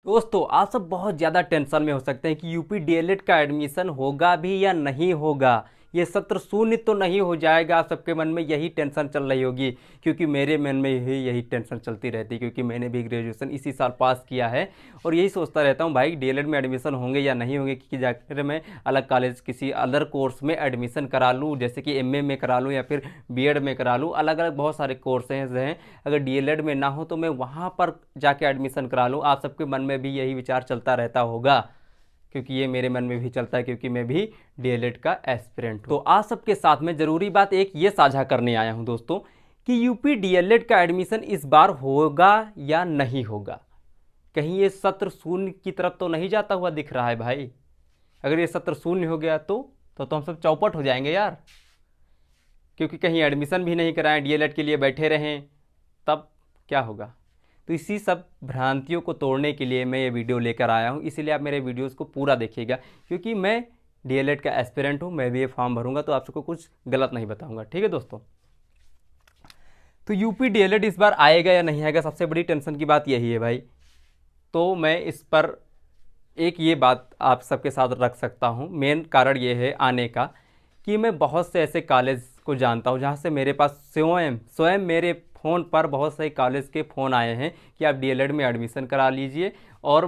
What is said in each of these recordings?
दोस्तों आप सब बहुत ज़्यादा टेंशन में हो सकते हैं कि यूपी डीएलएड का एडमिशन होगा भी या नहीं होगा, ये सत्र शून्य तो नहीं हो जाएगा। आप सबके मन में यही टेंशन चल रही होगी, क्योंकि मेरे मन में ही यही टेंशन चलती रहती है, क्योंकि मैंने भी ग्रेजुएशन इसी साल पास किया है और यही सोचता रहता हूँ भाई डीएलएड में एडमिशन होंगे या नहीं होंगे, कि जाकर मैं अलग कॉलेज किसी अदर कोर्स में एडमिशन करा लूँ, जैसे कि एमए में करा लूँ या फिर बीएड में करा लूँ। अलग अलग बहुत सारे कोर्सेज हैं, अगर डीएलएड में ना हो तो मैं वहाँ पर जाके एडमिशन करा लूँ। आप सबके मन में भी यही विचार चलता रहता होगा, क्योंकि ये मेरे मन में भी चलता है, क्योंकि मैं भी डीएलएड का एस्पिरेंट हूँ। तो आप सबके साथ में ज़रूरी बात एक ये साझा करने आया हूँ दोस्तों, कि यूपी डीएलएड का एडमिशन इस बार होगा या नहीं होगा। कहीं ये सत्र शून्य की तरफ तो नहीं जाता हुआ दिख रहा है भाई। अगर ये सत्र शून्य हो गया तो हम सब चौपट हो जाएंगे यार, क्योंकि कहीं एडमिशन भी नहीं कराएं, डीएलएड के लिए बैठे रहें, तब क्या होगा। तो इसी सब भ्रांतियों को तोड़ने के लिए मैं ये वीडियो लेकर आया हूँ। इसीलिए आप मेरे वीडियोस को पूरा देखिएगा, क्योंकि मैं डीएलएड का एस्पिरेंट हूँ, मैं भी ये फॉर्म भरूंगा तो आप सबको कुछ गलत नहीं बताऊंगा। ठीक है दोस्तों, तो यूपी डीएलएड इस बार आएगा या नहीं आएगा, सबसे बड़ी टेंशन की बात यही है भाई। तो मैं इस पर एक ये बात आप सबके साथ रख सकता हूँ। मेन कारण ये है आने का, कि मैं बहुत से ऐसे कॉलेज को जानता हूँ जहाँ से मेरे पास स्वयं मेरे फ़ोन पर बहुत सारे कॉलेज के फ़ोन आए हैं कि आप डीएलएड में एडमिशन करा लीजिए। और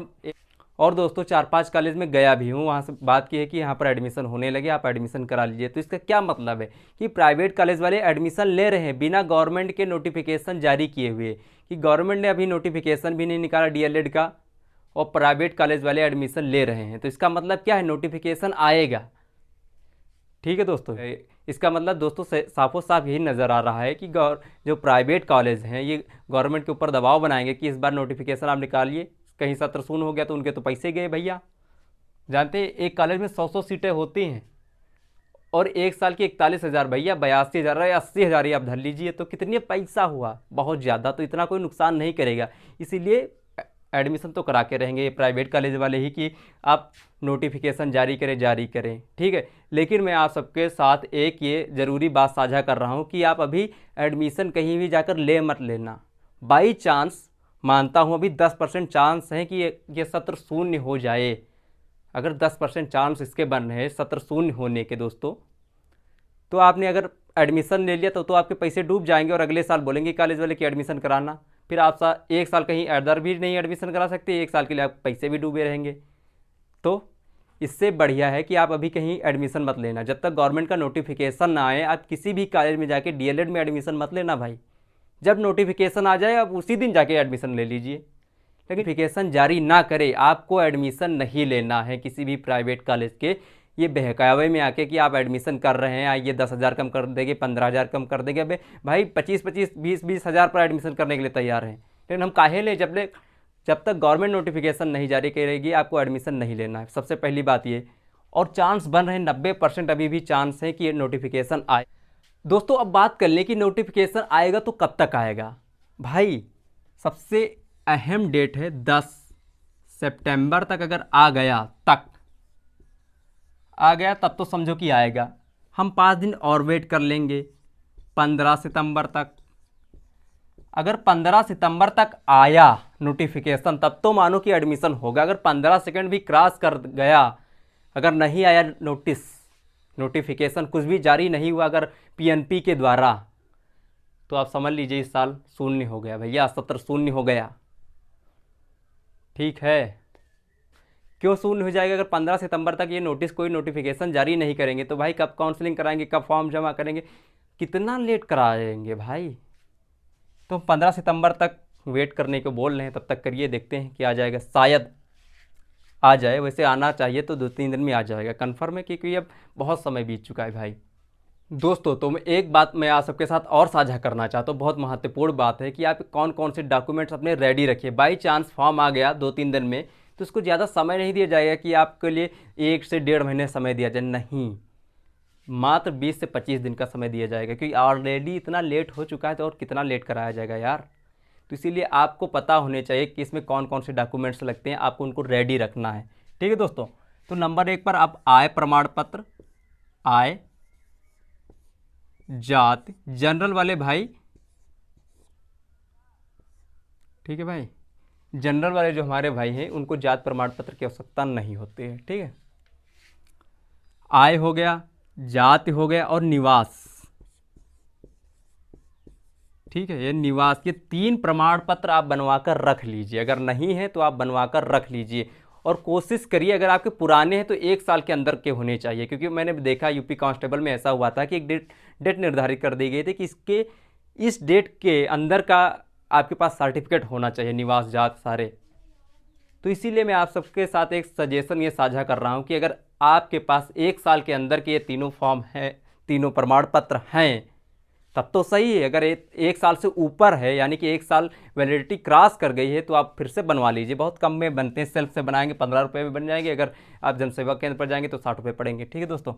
दोस्तों 4-5 कॉलेज में गया भी हूँ, वहाँ से बात की है कि यहाँ पर एडमिशन होने लगे, आप एडमिशन करा लीजिए। तो इसका क्या मतलब है कि प्राइवेट कॉलेज वाले एडमिशन ले रहे हैं बिना गवर्नमेंट के नोटिफिकेशन जारी किए हुए, कि गवर्नमेंट ने अभी नोटिफिकेशन भी नहीं निकाला डीएलएड का, और प्राइवेट कॉलेज वाले एडमिशन ले रहे हैं। तो इसका मतलब क्या है, नोटिफिकेशन आएगा। ठीक है दोस्तों, इसका मतलब दोस्तों साफो साफ यही नज़र आ रहा है कि जो प्राइवेट कॉलेज हैं ये गवर्नमेंट के ऊपर दबाव बनाएंगे कि इस बार नोटिफिकेशन आप निकालिए। कहीं सत्र शून्य हो गया तो उनके तो पैसे गए भैया। जानते हैं एक कॉलेज में 100 सीटें होती हैं और एक साल की 41,000 भैया, 82,000 या 80,000 ही आप धर लीजिए, तो कितनी पैसा हुआ, बहुत ज़्यादा। तो इतना कोई नुकसान नहीं करेगा, इसीलिए एडमिशन तो करा के रहेंगे ये प्राइवेट कॉलेज वाले ही, कि आप नोटिफिकेशन जारी करें। ठीक है, लेकिन मैं आप सबके साथ एक ये ज़रूरी बात साझा कर रहा हूँ कि आप अभी एडमिशन कहीं भी जाकर ले मत लेना। बाई चांस, मानता हूँ अभी 10% चांस है कि ये सत्र शून्य हो जाए। अगर 10% चांस इसके बन रहे हैं सत्र शून्य होने के दोस्तों, तो आपने अगर एडमिशन ले लिया तो आपके पैसे डूब जाएंगे और अगले साल बोलेंगे कॉलेज वाले कि एडमिशन कराना। फिर आप एक साल कहीं अदर भी नहीं एडमिशन करा सकते, एक साल के लिए आप पैसे भी डूबे रहेंगे। तो इससे बढ़िया है कि आप अभी कहीं एडमिशन मत लेना, जब तक गवर्नमेंट का नोटिफिकेशन ना आए। आप किसी भी कॉलेज में जाके डीएलएड में एडमिशन मत लेना भाई। जब नोटिफिकेशन आ जाए आप उसी दिन जाके एडमिशन ले लीजिए, लेकिन नोटिफिकेशन जारी ना करे आपको एडमिशन नहीं लेना है किसी भी प्राइवेट कॉलेज के। ये बहकावे में आके कि आप एडमिशन कर रहे हैं, आइए 10,000 कम कर देंगे, 15,000 कम कर देंगे। अबे भाई 25-25, 20-20 हज़ार पर एडमिशन करने के लिए तैयार हैं, लेकिन हम काहे ले, जब तक गवर्नमेंट नोटिफिकेशन नहीं जारी करेगी आपको एडमिशन नहीं लेना है। सबसे पहली बात ये। और चांस बन रहे हैं 90% अभी भी चांस है कि ये नोटिफिकेशन आए। दोस्तों अब बात कर लें कि नोटिफिकेशन आएगा तो कब तक आएगा। भाई सबसे अहम डेट है 10 सितंबर तक। अगर आ गया तब तो समझो कि आएगा। हम 5 दिन और वेट कर लेंगे 15 सितंबर तक। अगर 15 सितंबर तक आया नोटिफिकेशन तब तो मानो कि एडमिशन होगा। अगर 15 सेकंड भी क्रॉस कर गया, अगर नहीं आया नोटिफिकेशन कुछ भी जारी नहीं हुआ अगर पीएनपी के द्वारा, तो आप समझ लीजिए इस साल शून्य हो गया भैया, सत्र शून्य हो गया। ठीक है, क्यों शून्य हो जाएगा? अगर 15 सितंबर तक ये कोई नोटिफिकेशन जारी नहीं करेंगे तो भाई कब काउंसलिंग कराएंगे, कब फॉर्म जमा करेंगे, कितना लेट कराएंगे भाई। तो 15 सितंबर तक वेट करने को बोल रहे हैं, तब तक करिए, देखते हैं कि आ जाएगा। शायद आ जाए, वैसे आना चाहिए तो 2-3 दिन में आ जाएगा, कन्फर्म है, क्योंकि अब बहुत समय बीत चुका है भाई। दोस्तों तो एक बात मैं आप सबके साथ और साझा करना चाहता हूँ, बहुत महत्वपूर्ण बात है कि आप कौन कौन से डॉक्यूमेंट्स अपने रेडी रखिए। बाई चांस फॉर्म आ गया 2-3 दिन में तो उसको ज़्यादा समय नहीं दिया जाएगा कि आपके लिए 1 से 1.5 महीने समय दिया जाए, नहीं, मात्र 20 से 25 दिन का समय दिया जाएगा, क्योंकि ऑलरेडी इतना लेट हो चुका है तो और कितना लेट कराया जाएगा यार। तो इसीलिए आपको पता होने चाहिए कि इसमें कौन कौन से डॉक्यूमेंट्स लगते हैं, आपको उनको रेडी रखना है। ठीक है दोस्तों, तो नंबर 1 पर आप आय प्रमाण पत्र, आय, जाति, जनरल वाले भाई, ठीक है भाई, जनरल वाले जो हमारे भाई हैं उनको जात प्रमाण पत्र की आवश्यकता नहीं होती है। ठीक है, आय हो गया, जाति हो गया और निवास। ठीक है, ये निवास, ये 3 प्रमाण पत्र आप बनवा कर रख लीजिए। अगर नहीं है तो आप बनवा कर रख लीजिए और कोशिश करिए अगर आपके पुराने हैं तो 1 साल के अंदर के होने चाहिए, क्योंकि मैंने देखा यूपी कांस्टेबल में ऐसा हुआ था कि एक डेट निर्धारित कर दी गई थी कि इसके इस डेट के अंदर का आपके पास सर्टिफिकेट होना चाहिए, निवास जात सारे। तो इसीलिए मैं आप सबके साथ एक सजेशन ये साझा कर रहा हूँ कि अगर आपके पास 1 साल के अंदर के ये तीनों फॉर्म हैं, तीनों प्रमाण पत्र हैं, तब तो सही है। अगर 1 साल से ऊपर है यानी कि 1 साल वैलिडिटी क्रॉस कर गई है तो आप फिर से बनवा लीजिए। बहुत कम में बनते हैं, सेल्फ से बनाएंगे 15 रुपये में बन जाएंगे। अगर आप जनसेवा केंद्र पर जाएंगे तो 60 रुपये पड़ेंगे। ठीक है दोस्तों,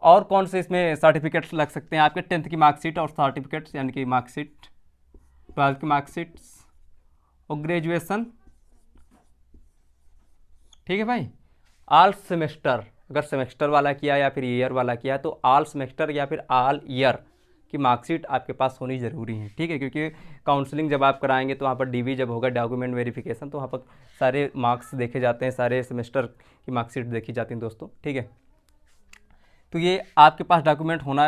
और कौन से इसमें सर्टिफिकेट्स लग सकते हैं आपके? 10th की मार्कशीट और सर्टिफिकेट्स यानी कि मार्कशीट, 12th की मार्कशीट्स और ग्रेजुएशन। ठीक है भाई, ऑल सेमेस्टर, अगर सेमेस्टर वाला किया या फिर ईयर वाला किया तो ऑल सेमेस्टर या फिर ऑल ईयर की मार्कशीट आपके पास होनी ज़रूरी है। ठीक है, क्योंकि काउंसलिंग जब आप कराएंगे तो वहाँ पर डीवी जब होगा, डॉक्यूमेंट वेरिफिकेशन, तो वहाँ पर सारे मार्क्स देखे जाते हैं, सारे सेमेस्टर की मार्कशीट देखी जाती हैं दोस्तों। ठीक है, तो ये आपके पास डॉक्यूमेंट होना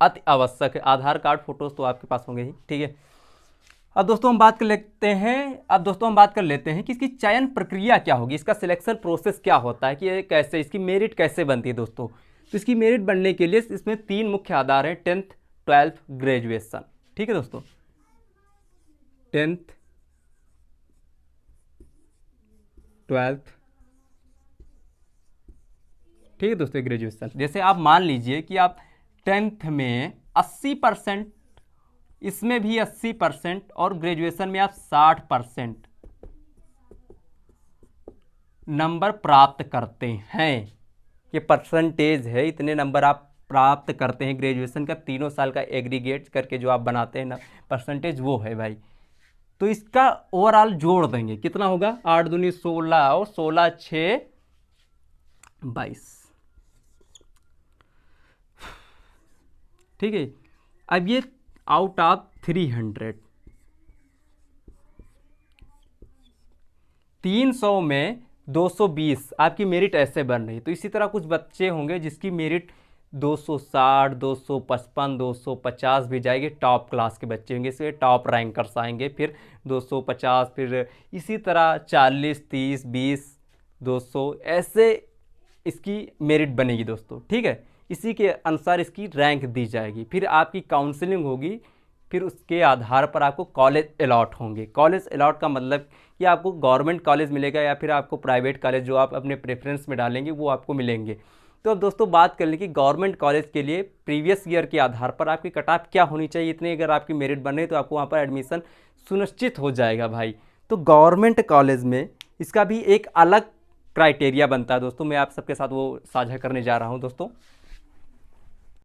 अति आवश्यक है। आधार कार्ड, फोटोज़ तो आपके पास होंगे ही। ठीक है, अब दोस्तों हम बात कर लेते हैं कि इसकी चयन प्रक्रिया क्या होगी, इसका सिलेक्शन प्रोसेस क्या होता है, कि ये कैसे, इसकी मेरिट कैसे बनती है दोस्तों। तो इसकी मेरिट बनने के लिए इसमें 3 मुख्य आधार हैं, 10th, 12th, ग्रेजुएशन। ठीक है दोस्तों, 10th, 12th, ठीक है दोस्तों, ग्रेजुएशन। जैसे आप मान लीजिए कि आप 10th में 80%, इसमें भी 80% और ग्रेजुएशन में आप 60% नंबर प्राप्त करते हैं। ये परसेंटेज है, इतने नंबर आप प्राप्त करते हैं ग्रेजुएशन का, 3 साल का एग्रीगेट करके जो आप बनाते हैं ना परसेंटेज, वो है भाई। तो इसका ओवरऑल जोड़ देंगे, कितना होगा? 8 दूनी 16 और 16 6 22। ठीक है, अब ये आउट ऑफ 300, 300 में 220 आपकी मेरिट ऐसे बन रही। तो इसी तरह कुछ बच्चे होंगे जिसकी मेरिट 260, 255, 250 भी जाएगी, टॉप क्लास के बच्चे होंगे, इसलिए टॉप रैंकर्स आएंगे। फिर 250, फिर इसी तरह 40, 30, 20, 200 ऐसे इसकी मेरिट बनेगी दोस्तों। ठीक है, इसी के अनुसार इसकी रैंक दी जाएगी। फिर आपकी काउंसलिंग होगी, फिर उसके आधार पर आपको कॉलेज अलॉट होंगे। कॉलेज अलॉट का मतलब कि आपको गवर्नमेंट कॉलेज मिलेगा या फिर आपको प्राइवेट कॉलेज जो आप अपने प्रेफरेंस में डालेंगे वो आपको मिलेंगे। तो अब दोस्तों बात कर लें कि गवर्नमेंट कॉलेज के लिए प्रीवियस ईयर के आधार पर आपकी कट ऑफ क्या होनी चाहिए, इतने अगर आपकी मेरिट बने तो आपको वहाँ पर एडमिशन सुनिश्चित हो जाएगा भाई। तो गवर्नमेंट कॉलेज में इसका भी एक अलग क्राइटेरिया बनता है दोस्तों, मैं आप सबके साथ वो साझा करने जा रहा हूँ दोस्तों।